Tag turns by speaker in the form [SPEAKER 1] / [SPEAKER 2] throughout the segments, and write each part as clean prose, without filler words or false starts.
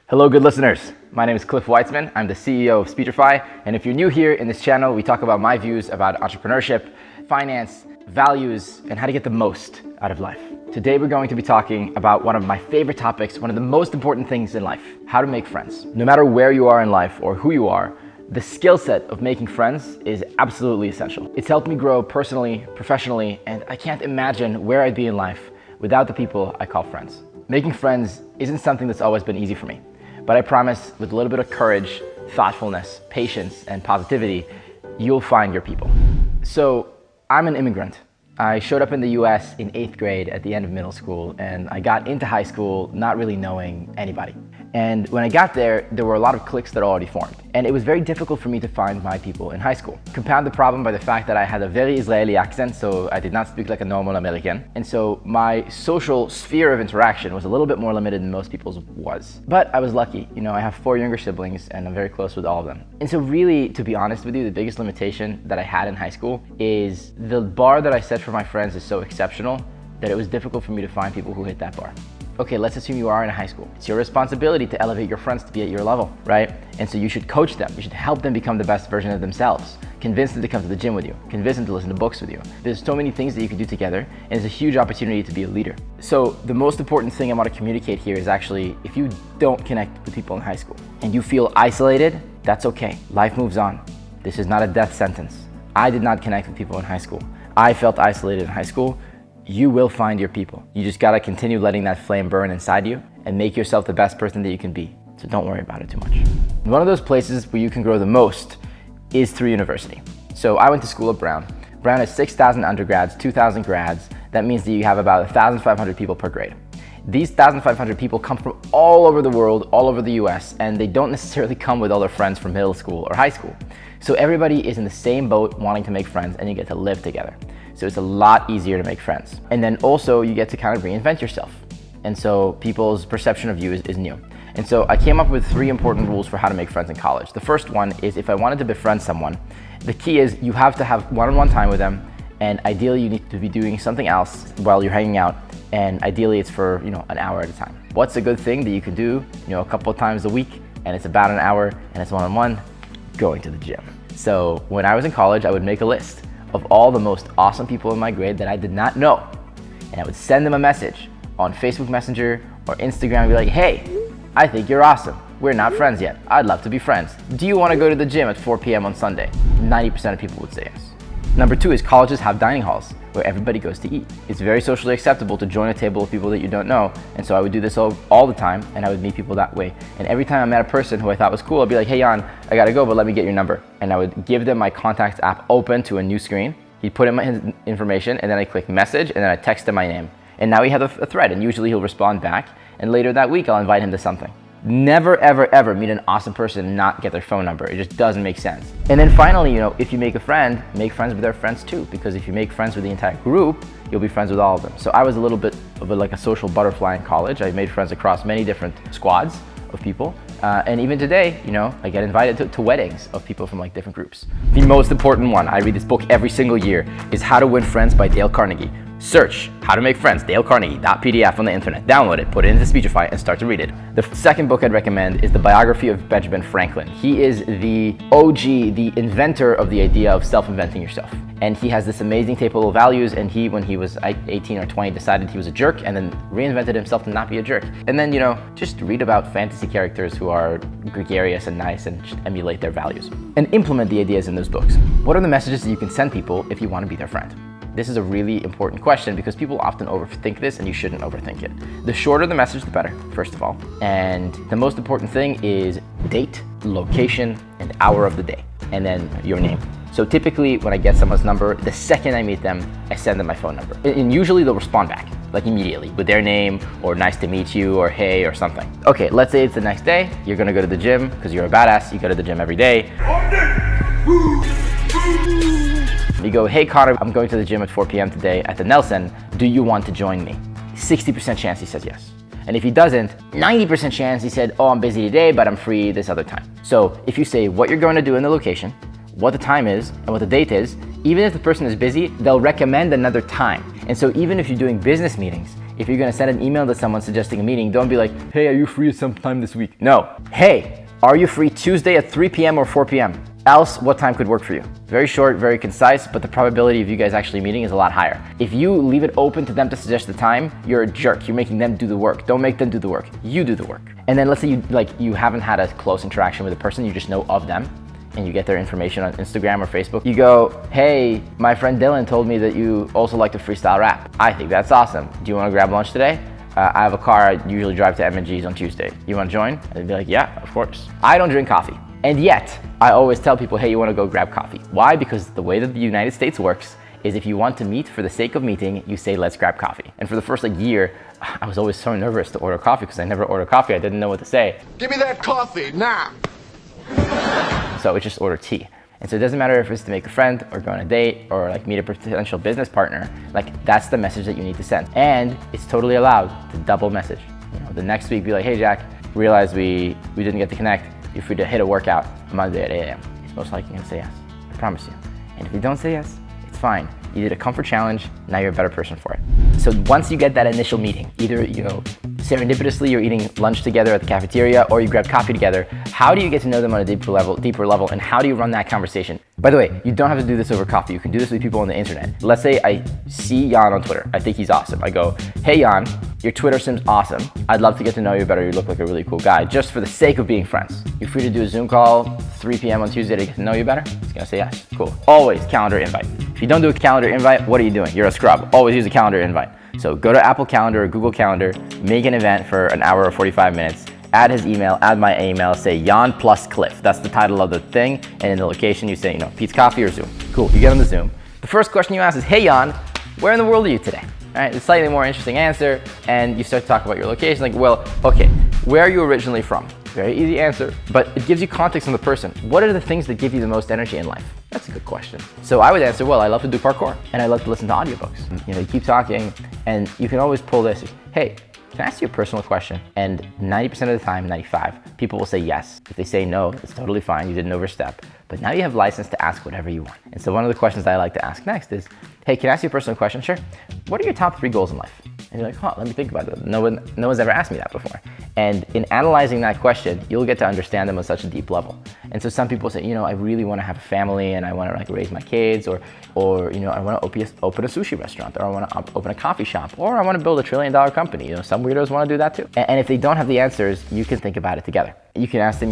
[SPEAKER 1] Hello, good listeners. My name is Cliff Weitzman. I'm the CEO of Speechify. And if you're new here in this channel, we talk about my views about entrepreneurship, finance, values, and how to get the most out of life. Today, we're going to be talking about one of my favorite topics, one of the most important things in life, how to make friends. No matter where you are in life or who you are, the skill set of making friends is absolutely essential. It's helped me grow personally, professionally, and I can't imagine where I'd be in life without the people I call friends. Making friends isn't something that's always been easy for me. But I promise, with a little bit of courage, thoughtfulness, patience, and positivity, you'll find your people. So I'm an immigrant. I showed up in the US in 8th grade at the end of middle school, and I got into high school not really knowing anybody. And when I got there were a lot of cliques that already formed. And it was very difficult for me to find my people in high school. Compound the problem by the fact that I had a very Israeli accent, so I did not speak like a normal American. And so my social sphere of interaction was a little bit more limited than most people's was. But I was lucky. I have 4 younger siblings and I'm very close with all of them. And so really, to be honest with you, the biggest limitation that I had in high school is the bar that I set for my friends is so exceptional that it was difficult for me to find people who hit that bar. Okay, let's assume you are in high school. It's your responsibility to elevate your friends to be at your level, right? And so you should coach them. You should help them become the best version of themselves. Convince them to come to the gym with you. Convince them to listen to books with you. There's so many things that you can do together, and it's a huge opportunity to be a leader. So the most important thing I want to communicate here is actually, if you don't connect with people in high school and you feel isolated, that's okay. Life moves on. This is not a death sentence. I did not connect with people in high school. I felt isolated in high school. You will find your people. You just gotta continue letting that flame burn inside you and make yourself the best person that you can be. So don't worry about it too much. One of those places where you can grow the most is through university. So I went to school at Brown. Brown has 6,000 undergrads, 2,000 grads. That means that you have about 1,500 people per grade. These 1,500 people come from all over the world, all over the US, and they don't necessarily come with all their friends from middle school or high school. So everybody is in the same boat wanting to make friends, and you get to live together. So it's a lot easier to make friends. And then also you get to kind of reinvent yourself. And so people's perception of you is new. And so I came up with 3 important rules for how to make friends in college. The first one is, if I wanted to befriend someone, the key is you have to have one-on-one time with them, and ideally you need to be doing something else while you're hanging out, and ideally it's for an hour at a time. What's a good thing that you can do a couple of times a week, and it's about an hour and it's one-on-one? Going to the gym. So when I was in college, I would make a list of all the most awesome people in my grade that I did not know, and I would send them a message on Facebook Messenger or Instagram and be like, hey, I think you're awesome. We're not friends yet. I'd love to be friends. Do you want to go to the gym at 4 p.m. on Sunday? 90% of people would say yes. Number 2 is colleges have dining halls where everybody goes to eat. It's very socially acceptable to join a table with people that you don't know, and so I would do this all the time, and I would meet people that way. And every time I met a person who I thought was cool, I'd be like, hey Jan, I gotta go, but let me get your number. And I would give them my contacts app open to a new screen. He'd put in his information, and then I click message, and then I text him my name. And now we have a thread, and usually he'll respond back, and later that week I'll invite him to something. Never, ever, ever meet an awesome person and not get their phone number. It just doesn't make sense. And then finally, if you make a friend, make friends with their friends too, because if you make friends with the entire group, you'll be friends with all of them. So I was a little bit of like a social butterfly in college. I made friends across many different squads of people. And even today, I get invited to weddings of people from different groups. The most important one, I read this book every single year, is How to Win Friends by Dale Carnegie. Search How to Make Friends, Dale Carnegie.pdf on the internet. Download it, put it into Speechify, and start to read it. The second book I'd recommend is the biography of Benjamin Franklin. He is the OG, the inventor of the idea of self-inventing yourself. And he has this amazing table of values, and he, when he was 18 or 20, decided he was a jerk and then reinvented himself to not be a jerk. And then, just read about fantasy characters who are gregarious and nice and just emulate their values. And implement the ideas in those books. What are the messages that you can send people if you want to be their friend? This is a really important question because people often overthink this, and you shouldn't overthink it. The shorter the message, the better, first of all. And the most important thing is date, location, and hour of the day, and then your name. So typically when I get someone's number, the second I meet them, I send them my phone number. And usually they'll respond back, immediately, with their name or nice to meet you or hey or something. Okay, let's say it's the next day. You're gonna go to the gym because you're a badass. You go to the gym every day. You go, hey Connor, I'm going to the gym at 4 p.m. today at the Nelson. Do you want to join me? 60% chance he says yes. And if he doesn't, 90% chance he said, oh, I'm busy today, but I'm free this other time. So if you say what you're going to do in the location, what the time is, and what the date is, even if the person is busy, they'll recommend another time. And so even if you're doing business meetings, If you're gonna send an email to someone suggesting a meeting, don't be like, hey, are you free sometime this week? No, hey, are you free Tuesday at 3 p.m. or 4 p.m.? Else, what time could work for you? Very short, very concise, but the probability of you guys actually meeting is a lot higher. If you leave it open to them to suggest the time, you're a jerk. You're making them do the work. Don't make them do the work. You do the work. And then let's say you haven't had a close interaction with a person, you just know of them, and you get their information on Instagram or Facebook. You go, hey, my friend Dylan told me that you also like to freestyle rap. I think that's awesome. Do you want to grab lunch today? I have a car. I usually drive to M&G's on Tuesday. You want to join? And they'd be like, yeah, of course. I don't drink coffee. And yet, I always tell people, hey, you want to go grab coffee. Why? Because the way that the United States works is if you want to meet for the sake of meeting, you say, let's grab coffee. And for the first year, I was always so nervous to order coffee because I never ordered coffee. I didn't know what to say.
[SPEAKER 2] Give me that coffee now.
[SPEAKER 1] So I just order tea. And so it doesn't matter if it's to make a friend or go on a date or like meet a potential business partner, like that's the message that you need to send. And it's totally allowed to double message. You know, the next week be like, hey Jack, realize we didn't get to connect. You're free to hit a workout Monday at 8 a.m. He's most likely gonna say yes, I promise you. And if you don't say yes, it's fine. You did a comfort challenge, now you're a better person for it. So once you get that initial meeting, either serendipitously you're eating lunch together at the cafeteria or you grab coffee together, how do you get to know them on a deeper level, and how do you run that conversation? By the way, you don't have to do this over coffee. You can do this with people on the internet. Let's say I see Jan on Twitter. I think he's awesome. I go, hey Jan, your Twitter seems awesome. I'd love to get to know you better. You look like a really cool guy, just for the sake of being friends. You're free to do a Zoom call 3 p.m. on Tuesday to get to know you better? He's gonna say yes, cool. Always calendar invite. If you don't do a calendar invite, what are you doing? You're a scrub. Always use a calendar invite. So go to Apple Calendar or Google Calendar, make an event for an hour or 45 minutes, add his email, add my email, say Jan plus Cliff. That's the title of the thing. And in the location, you say, Pete's Coffee or Zoom. Cool, you get on the Zoom. The first question you ask is, hey Jan, where in the world are you today? All right, it's a slightly more interesting answer. And you start to talk about your location, like, well, okay, where are you originally from? Very easy answer, but it gives you context on the person. What are the things that give you the most energy in life? That's a good question. So I would answer, well, I love to do parkour and I love to listen to audiobooks. You keep talking and you can always pull this, hey, can I ask you a personal question? And 90% of the time, 95, people will say yes. If they say no, it's totally fine, you didn't overstep. But now you have license to ask whatever you want. And so one of the questions that I like to ask next is, hey, can I ask you a personal question? Sure. What are your top 3 goals in life? And you're like, let me think about it. No one's ever asked me that before. And in analyzing that question, you'll get to understand them on such a deep level. And so some people say, I really want to have a family and I want to raise my kids, or I want to open a sushi restaurant, or I want to open a coffee shop, or I want to build $1 trillion company. Some weirdos want to do that too. And if they don't have the answers, you can think about it together. You can ask them,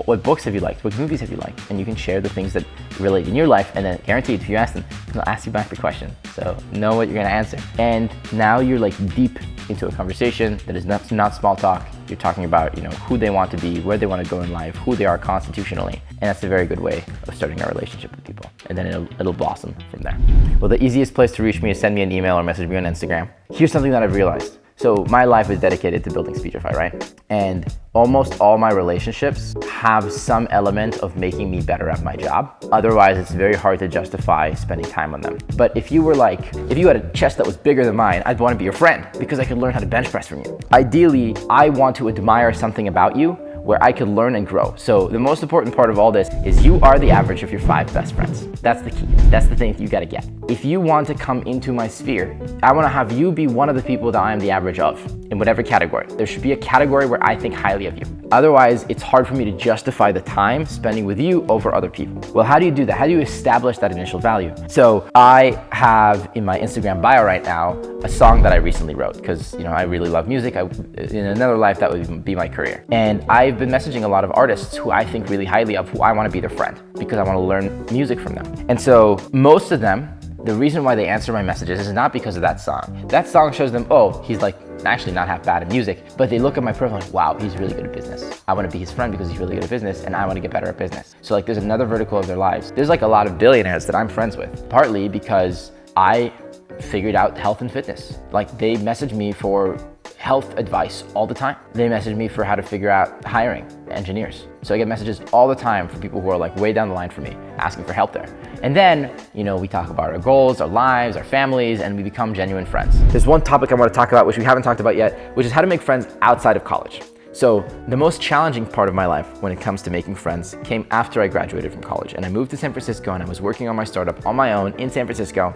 [SPEAKER 1] what books have you liked? What movies have you liked? And you can share the things that relate in your life, and then guaranteed, if you ask them, they'll ask you back the question. So know what you're gonna answer. And now you're deep into a conversation that is not small talk. You're talking about, who they want to be, where they want to go in life, who they are constitutionally. And that's a very good way of starting a relationship with people. And then it'll blossom from there. Well, the easiest place to reach me is send me an email or message me on Instagram. Here's something that I've realized. So my life is dedicated to building Speechify, right? And almost all my relationships have some element of making me better at my job. Otherwise, it's very hard to justify spending time on them. But if you had a chest that was bigger than mine, I'd want to be your friend because I could learn how to bench press from you. Ideally, I want to admire something about you where I could learn and grow. So the most important part of all this is you are the average of your 5 best friends. That's the key. That's the thing that you gotta get. If you want to come into my sphere, I wanna have you be one of the people that I am the average of in whatever category. There should be a category where I think highly of you. Otherwise, it's hard for me to justify the time spending with you over other people. Well, how do you do that? How do you establish that initial value? So I have in my Instagram bio right now a song that I recently wrote because I really love music. In another life, that would be my career. And I've been messaging a lot of artists who I think really highly of, who I want to be their friend because I want to learn music from them. And so most of them, the reason why they answer my messages is not because of that song. That song shows them, he's actually not half bad at music, but they look at my profile like, wow, he's really good at business. I want to be his friend because he's really good at business and I want to get better at business. So there's another vertical of their lives. There's a lot of billionaires that I'm friends with, partly because I figured out health and fitness. They message me for health advice all the time. They message me for how to figure out hiring engineers. So I get messages all the time from people who are way down the line for me, asking for help there. And then, we talk about our goals, our lives, our families, and we become genuine friends. There's one topic I want to talk about, which we haven't talked about yet, which is how to make friends outside of college. So the most challenging part of my life when it comes to making friends came after I graduated from college, and I moved to San Francisco, and I was working on my startup on my own in San Francisco.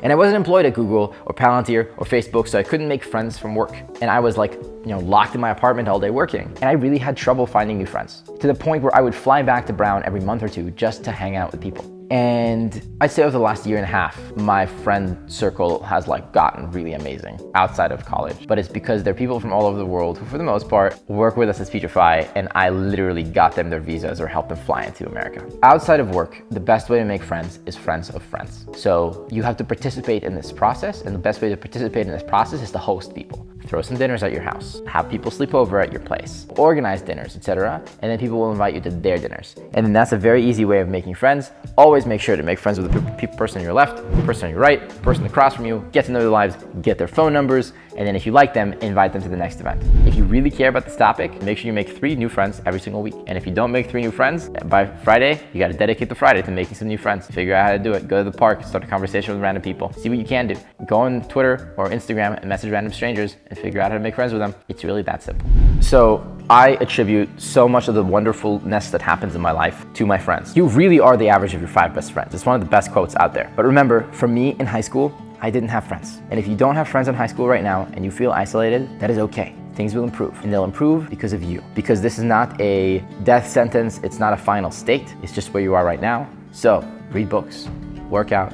[SPEAKER 1] And I wasn't employed at Google or Palantir or Facebook, so I couldn't make friends from work. And I was like, locked in my apartment all day working. And I really had trouble finding new friends, to the point where I would fly back to Brown every month or two just to hang out with people. And I'd say over the last year and a half, my friend circle has gotten really amazing outside of college. But it's because they're people from all over the world who, for the most part, work with us at Speechify, and I literally got them their visas or helped them fly into America. Outside of work, the best way to make friends is friends of friends. So you have to participate in this process, and the best way to participate in this process is to host people. Throw some dinners at your house, have people sleep over at your place, organize dinners, etc. And then people will invite you to their dinners. And then that's a very easy way of making friends. Always make sure to make friends with the person on your left, the person on your right, the person across from you, get to know their lives, get their phone numbers, and then if you like them, invite them to the next event. If you really care about this topic, make sure you make 3 new friends every single week. And if you don't make 3 new friends, by Friday, you gotta dedicate the Friday to making some new friends. Figure out how to do it. Go to the park, start a conversation with random people. See what you can do. Go on Twitter or Instagram and message random strangers and figure out how to make friends with them. It's really that simple. So I attribute so much of the wonderfulness that happens in my life to my friends. You really are the average of your 5 best friends. It's one of the best quotes out there. But remember, for me in high school, I didn't have friends. And if you don't have friends in high school right now and you feel isolated, that is okay. Things will improve, and they'll improve because of you. Because this is not a death sentence, it's not a final state, it's just where you are right now. So read books, work out,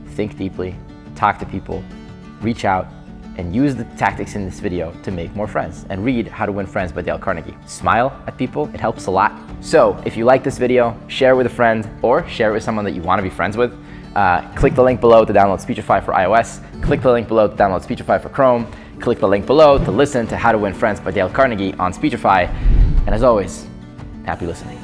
[SPEAKER 1] think deeply, talk to people, reach out, and use the tactics in this video to make more friends. And read How to Win Friends by Dale Carnegie. Smile at people, it helps a lot. So if you like this video, share it with a friend or share it with someone that you want to be friends with. Click the link below to download Speechify for iOS. Click the link below to download Speechify for Chrome. Click the link below to listen to How to Win Friends by Dale Carnegie on Speechify. And as always, happy listening.